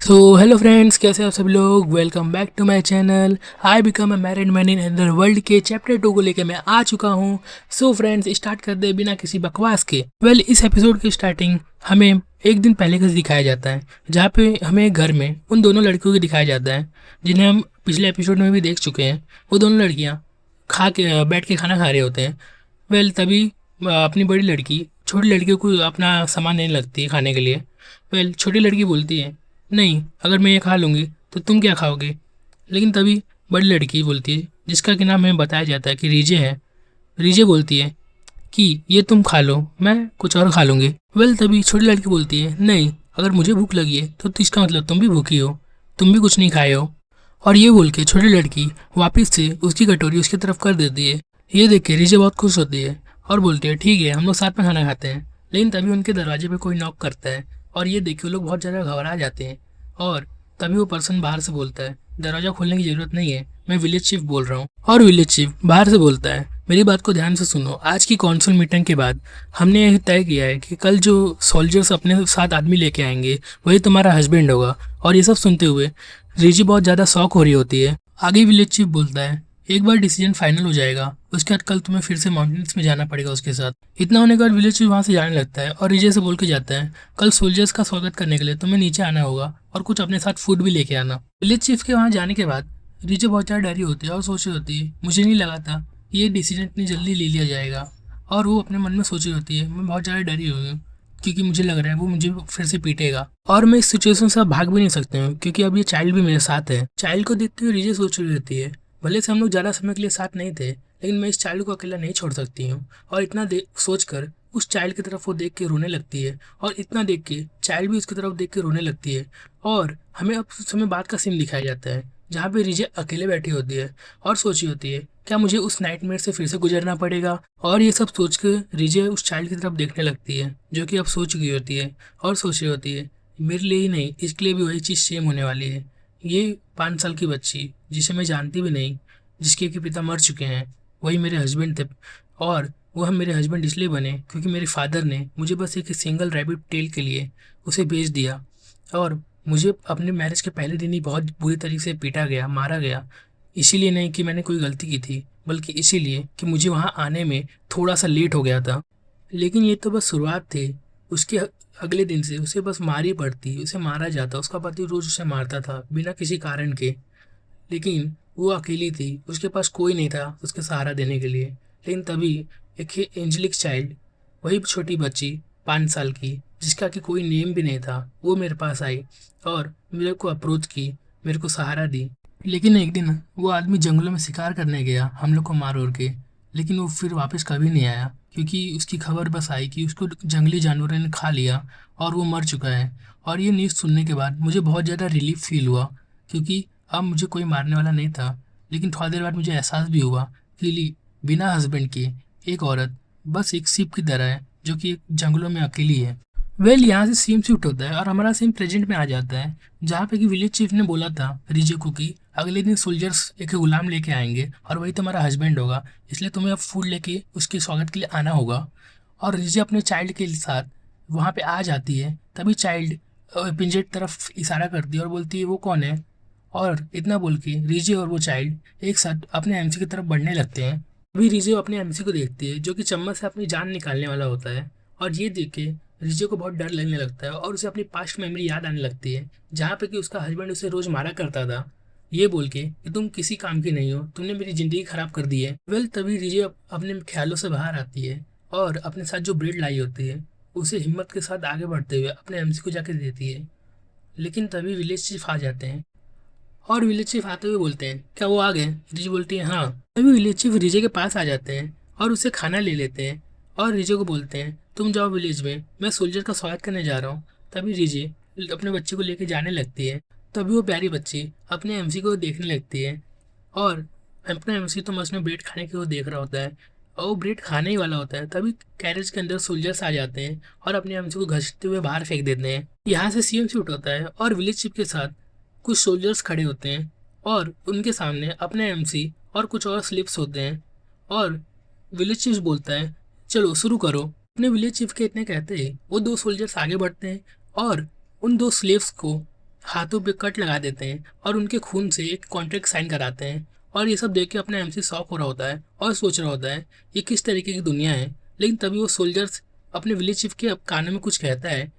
Hello friends, कैसे आप सब लोग। Welcome back to my channel. I become a married man in other world के चैप्टर 2 को लेके मैं आ चुका हूँ। फ्रेंड्स, स्टार्ट कर दे बिना किसी बकवास के। इस एपिसोड की स्टार्टिंग हमें एक दिन पहले का दिखाया जाता है, जहाँ पे हमें घर में उन दोनों लड़कियों को दिखाया जाता है जिन्हें हम पिछले एपिसोड में भी देख चुके हैं। वो दोनों लड़कियाँ बैठ के खाना खा रहे होते हैं। तभी अपनी बड़ी लड़की छोटी लड़कियों को अपना सामान देने लगती है खाने के लिए। छोटी लड़की बोलती है, नहीं, अगर मैं ये खा लूँगी तो तुम क्या खाओगे। लेकिन तभी बड़ी लड़की बोलती है, जिसका कि नाम हमें बताया जाता है कि रीजे है। रीजे बोलती है कि ये तुम खा लो, मैं कुछ और खा लूँगी। तभी छोटी लड़की बोलती है, नहीं, अगर मुझे भूख लगी है तो इसका मतलब तुम भी भूखी हो, तुम भी कुछ नहीं खाए हो। और ये बोल के छोटी लड़की वापस से उसकी कटोरी उसकी तरफ कर देती है। ये देख के रीजे बहुत खुश होती है और बोलती है, ठीक है, हम लोग साथ में खाना खाते हैं। लेकिन तभी उनके दरवाजे पे कोई नॉक करता है और ये देख के वो लोग बहुत ज़्यादा घबरा जाते हैं। और तभी वो पर्सन बाहर से बोलता है, दरवाज़ा खोलने की ज़रूरत नहीं है, मैं विलेज चीफ बोल रहा हूँ। और विलेज चीफ बाहर से बोलता है, मेरी बात को ध्यान से सुनो, आज की कौंसिल मीटिंग के बाद हमने यह तय किया है कि कल जो सोल्जर्स अपने साथ आदमी लेके आएंगे वही तुम्हारा हस्बैंड होगा। और ये सब सुनते हुए रिजी बहुत ज़्यादा शॉक हो रही होती है। आगे विलेज चीफ बोलता है, एक बार डिसीजन फाइनल हो जाएगा उसके बाद कल तुम्हें फिर से माउंटेन्स में जाना पड़ेगा उसके साथ। इतना होने के बाद विलेज चीफ वहाँ से जाने लगता है और रिजे से बोल के जाता है, कल सोल्जर्स का स्वागत करने के लिए तुम्हें नीचे आना होगा और कुछ अपने साथ फूड भी लेके आना। विलेज चीफ के वहाँ जाने के बाद रिजे बहुत ज़्यादा डरी होती है और सोच रही होती है, मुझे नहीं लगा था कि ये डिसीजन इतनी जल्दी ले लिया जाएगा। और वो अपने मन में सोच रही होती है, मैं बहुत ज़्यादा डरी हुई हूँ क्योंकि मुझे लग रहा है वो मुझे फिर से पीटेगा और मैं इस सिचुएशन से अब भाग भी नहीं सकती हूँ क्योंकि अब ये चाइल्ड भी मेरे साथ है। चाइल्ड को देखते हुए रिजे सोच रही होती है, भले से हम लोग ज़्यादा समय के लिए साथ नहीं थे लेकिन मैं इस चाइल्ड को अकेला नहीं छोड़ सकती हूँ। और इतना सोच कर उस चाइल्ड की तरफ वो देख के रोने लगती है और इतना देख के चाइल्ड भी उसकी तरफ देख के रोने लगती है। और हमें अब उस समय बाद का सीन दिखाया जाता है जहाँ पे रिजे अकेले बैठी होती है और सोची होती है, क्या मुझे उस नाइटमेयर से फिर से गुजरना पड़ेगा। और ये सब सोच के रिजे उस चाइल्ड की तरफ देखने लगती है जो कि अब सो चुकी होती है और सोच रही होती है, मेरे लिए ही नहीं, इसके लिए भी वही चीज़ सेम होने वाली है। ये 5 साल की बच्ची जिसे मैं जानती भी नहीं, जिसके कि पिता मर चुके हैं, वही मेरे हस्बैंड थे। और वह मेरे हस्बैंड इसलिए बने क्योंकि मेरे फादर ने मुझे बस एक सिंगल रैबिट टेल के लिए उसे बेच दिया। और मुझे अपने मैरिज के पहले दिन ही बहुत बुरी तरीके से पीटा गया, मारा गया। इसीलिए नहीं कि मैंने कोई गलती की थी, बल्कि इसीलिए कि मुझे वहाँ आने में थोड़ा सा लेट हो गया था। लेकिन ये तो बस शुरुआत थी। उसके अगले दिन से उसे बस मारी पड़ती, उसे मारा जाता, उसका पति रोज उसे मारता था बिना किसी कारण के। लेकिन वो अकेली थी, उसके पास कोई नहीं था उसके सहारा देने के लिए। लेकिन तभी एक एंजेलिक चाइल्ड, वही छोटी बच्ची 5 साल की जिसका कि कोई नेम भी नहीं था, वो मेरे पास आई और मेरे को अप्रोच की, मेरे को सहारा दी। लेकिन एक दिन वो आदमी जंगलों में शिकार करने गया हम लोग को मार उड़ के। लेकिन वो फिर वापस कभी नहीं आया क्योंकि उसकी खबर बस आई कि उसको जंगली जानवरों ने खा लिया और वो मर चुका है। और ये न्यूज़ सुनने के बाद मुझे बहुत ज़्यादा रिलीफ फील हुआ क्योंकि अब मुझे कोई मारने वाला नहीं था। लेकिन थोड़ा देर बाद मुझे एहसास भी हुआ कि बिना हस्बैंड के एक औरत बस एक शिप की तरह है जो कि जंगलों में अकेली है। यहाँ से सीन शिफ्ट होता है और हमारा सीन प्रेजेंट में आ जाता है जहाँ पे कि विलेज चीफ ने बोला था रिजे को कि अगले दिन सोल्जर्स एक गुलाम लेके आएंगे और वही तुम्हारा हस्बैंड होगा, इसलिए तुम्हें अब फूड लेके उसके स्वागत के लिए आना होगा। और रिजे अपने चाइल्ड के साथ वहाँ पे आ जाती है। तभी चाइल्ड पिंजरे की तरफ इशारा करती है और बोलती है, वो कौन है। और इतना बोल के रिजे और वो चाइल्ड एक साथ अपने एमसी की तरफ बढ़ने लगते हैं। अभी रिजे अपने एमसी को देखती है जो कि चम्मच से अपनी जान निकालने वाला होता है। और ये देख के रिजे को बहुत डर लगने लगता है और उसे अपनी पास्ट मेमोरी याद आने लगती है जहाँ पे कि उसका हस्बैंड उसे रोज मारा करता था, ये बोल के कि तुम किसी काम की नहीं हो, तुमने मेरी ज़िंदगी खराब कर दी है। तभी रिजे अपने ख्यालों से बाहर आती है और अपने साथ जो ब्रेड लाई होती है उसे हिम्मत के साथ आगे बढ़ते हुए अपने एमसी को जाके देती है। लेकिन तभी विलेज चीफ आ जाते हैं और विलेज चीफ आते हुए बोलते हैं, क्या वो आ गए। रिजे बोलती है, हाँ। तभी विलेज चीफ रिजे के पास आ जाते हैं और उसे खाना ले लेते हैं और रिजे को बोलते हैं, तुम जाओ विलेज में, मैं सोल्जर का स्वागत करने जा रहा हूँ। तभी रिजे अपने बच्चे को लेके जाने लगती है। तभी वो प्यारी बच्ची अपने एमसी को देखने लगती है और अपना एमसी तो मस्त में ब्रेड खाने की वो देख रहा होता है और वो ब्रेड खाने ही वाला होता है। तभी कैरेज के अंदर सोल्जर्स आ जाते हैं और अपने एमसी को घसीटते हुए बाहर फेंक देते हैं। यहाँ से सीएम शूट होता है और विलेज चीफ के साथ कुछ सोल्जर्स खड़े होते हैं और उनके सामने अपने एमसी और कुछ और स्लिप्स होते हैं। और विलेज चीफ बोलता है, चलो शुरू करो। अपने विलेज चीफ के इतने कहते ही वो 2 सोल्जर्स आगे बढ़ते हैं और उन 2 स्लेव्स को हाथों पे कट लगा देते हैं और उनके खून से एक कॉन्ट्रैक्ट साइन कराते हैं। और ये सब देख के अपने एमसी शॉक हो रहा होता है और सोच रहा होता है ये किस तरीके की दुनिया है। लेकिन तभी वो सोल्जर्स अपने विलेज चीफ के कानों में कुछ कहता है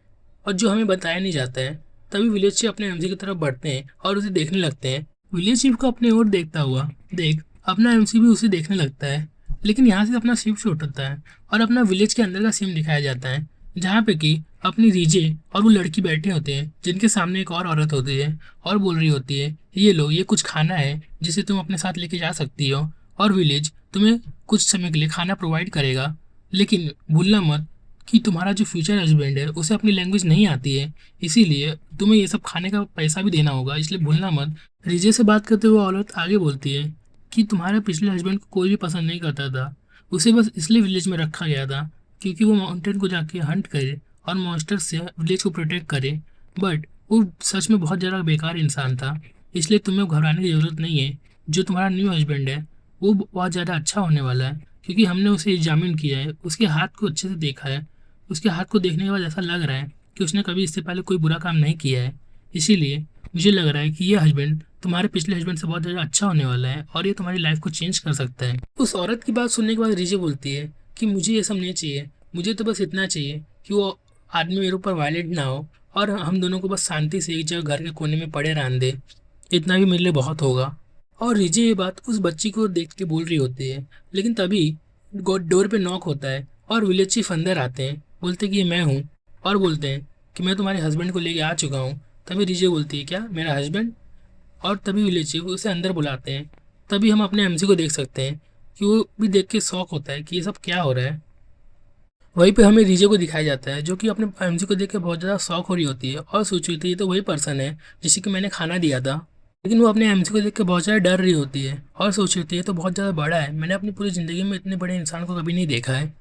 और जो हमें बताया नहीं जाता है। तभी विलेज चीफ अपने एमसी की तरफ बढ़ते हैं और उसे देखने लगते हैं। विलेज चीफ को अपने ओर देखता हुआ देख अपना एमसी भी उसे देखने लगता है। लेकिन यहाँ से अपना शिप शूट होता है और अपना विलेज के अंदर का सीन दिखाया जाता है, जहाँ पे कि अपनी रीजे और वो लड़की बैठे होते हैं जिनके सामने एक और औरत होती है और बोल रही होती है ये लो, ये कुछ खाना है जिसे तुम अपने साथ लेके जा सकती हो और विलेज तुम्हें कुछ समय के लिए खाना प्रोवाइड करेगा। लेकिन भूलना मत कि तुम्हारा जो फ्यूचर हस्बैंड है उसे अपनी लैंग्वेज नहीं आती है, इसीलिए तुम्हें ये सब खाने का पैसा भी देना होगा, इसलिए भूलना मत। रिजे से बात करते हुए औरत आगे बोलती है कि तुम्हारे पिछले हस्बैंड को कोई भी पसंद नहीं करता था, उसे बस इसलिए विलेज में रखा गया था क्योंकि वो माउंटेन को जाके हंट करे और मॉन्स्टर से विलेज को प्रोटेक्ट करे। बट वो सच में बहुत ज़्यादा बेकार इंसान था, इसलिए तुम्हें घबराने की ज़रूरत नहीं है। जो तुम्हारा न्यू हस्बैंड है वो बहुत ज़्यादा अच्छा होने वाला है, क्योंकि हमने उसे एग्जामिन किया है, उसके हाथ को अच्छे से देखा है। उसके हाथ को देखने के बाद ऐसा लग रहा है कि उसने कभी इससे पहले कोई बुरा काम नहीं किया है। इसीलिए मुझे लग रहा है कि ये हस्बैंड तुम्हारे पिछले हस्बैंड से बहुत ज़्यादा अच्छा होने वाला है और ये तुम्हारी लाइफ को चेंज कर सकता है। उस औरत की बात सुनने के बाद रिजे बोलती है कि मुझे ये सब नहीं चाहिए, मुझे तो बस इतना चाहिए कि वो आदमी मेरे ऊपर वायलेंट ना हो और हम दोनों को बस शांति से एक जगह घर के कोने में पड़े रहने दे, इतना भी मेरे लिए बहुत होगा। और रिजे ये बात उस बच्ची को देख के बोल रही होती है। लेकिन तभी डोर पे नॉक होता है और विलेज चीफ अंदर आते हैं, बोलते कि ये मैं हूँ और बोलते हैं कि मैं तुम्हारे हस्बैंड को लेके आ चुका हूँ। तभी रिजे बोलती है क्या मेरा हस्बैंड? और तभी विलेज चीफ उसे अंदर बुलाते हैं। तभी हम अपने एमसी को देख सकते हैं कि वो भी देख के शौक होता है कि ये सब क्या हो रहा है। वहीं पे हमें रिजे को दिखाया जाता है जो कि अपने एमसी को देख के बहुत ज़्यादा शौक हो रही होती है और सोच रही थी ये तो वही पर्सन है जिसे कि मैंने खाना दिया था। लेकिन वो अपने एमसी को देख के बहुत ज़्यादा डर रही होती है और सोच रही थी ये तो बहुत ज़्यादा बड़ा है, मैंने अपनी पूरी ज़िंदगी में इतने बड़े इंसान को कभी नहीं देखा है।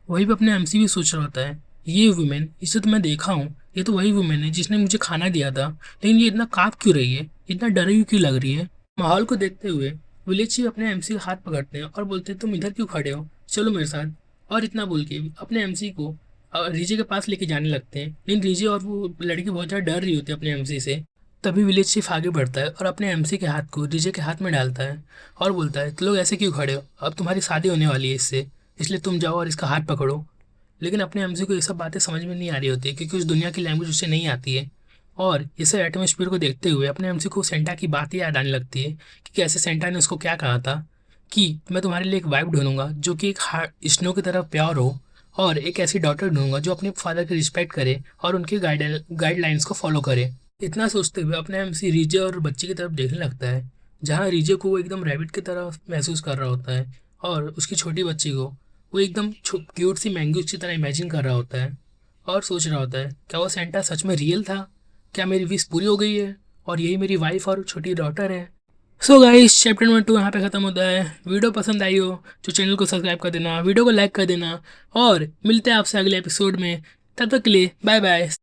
वहीं पे अपने एमसी भी सोच रहा होता है ये वुमेन, इसे तो मैं देखा हूँ, ये तो वही वुमेन है जिसने मुझे खाना दिया था, लेकिन ये इतना काँप क्यों रही है, इतना डरी हुई क्यों लग रही है। माहौल को देखते हुए विलेज चीफ अपने एमसी का हाथ पकड़ते हैं और बोलते हैं तुम इधर क्यों खड़े हो, चलो मेरे साथ। और इतना बोल के अपने एमसी को रीजे के पास लेके जाने लगते हैं। लेकिन रीजे और वो लड़की बहुत ज़्यादा डर रही होती है अपने एमसी से। तभी विलेज चीफ आगे बढ़ता है और अपने एमसी के हाथ को रीजे के हाथ में डालता है और बोलता है तुम लोग ऐसे क्यों खड़े हो, अब तुम्हारी शादी होने वाली है इससे, इसलिए तुम जाओ और इसका हाथ पकड़ो। लेकिन अपने एमसी को ये सब बातें समझ में नहीं आ रही होती है क्योंकि उस दुनिया की लैंग्वेज उसे नहीं आती है। और इसे एटमोस्फियर को देखते हुए अपने एमसी को सेंटा की बात याद आने लगती है कि कैसे सेंटा ने उसको क्या कहा था कि मैं तुम्हारे लिए एक वाइफ ढूंढूंगा जो कि एक स्नो की तरह प्योर हो और एक ऐसी डॉटर ढूंढूंगा जो अपने फादर की रिस्पेक्ट करे और उनके गाइडलाइंस को फॉलो करे। इतना सोचते हुए अपने एमसी रीजे और बच्ची की तरफ देखने लगता है, जहाँ रीजे को वो एकदम रैबिट की तरह महसूस कर रहा होता है और उसकी छोटी बच्ची को वो एकदम क्यूट सी मैंगूज की तरह इमेजिन कर रहा होता है और सोच रहा होता है क्या वो सेंटा सच में रियल था, क्या मेरी विश पूरी हो गई है और यही मेरी वाइफ और छोटी डॉटर है। सो गाइस चैप्टर नंबर 2 यहाँ पे ख़त्म होता है। वीडियो पसंद आई हो तो चैनल को सब्सक्राइब कर देना, वीडियो को लाइक कर देना और मिलते हैं आपसे अगले एपिसोड में। तब तक के लिए बाय बाय।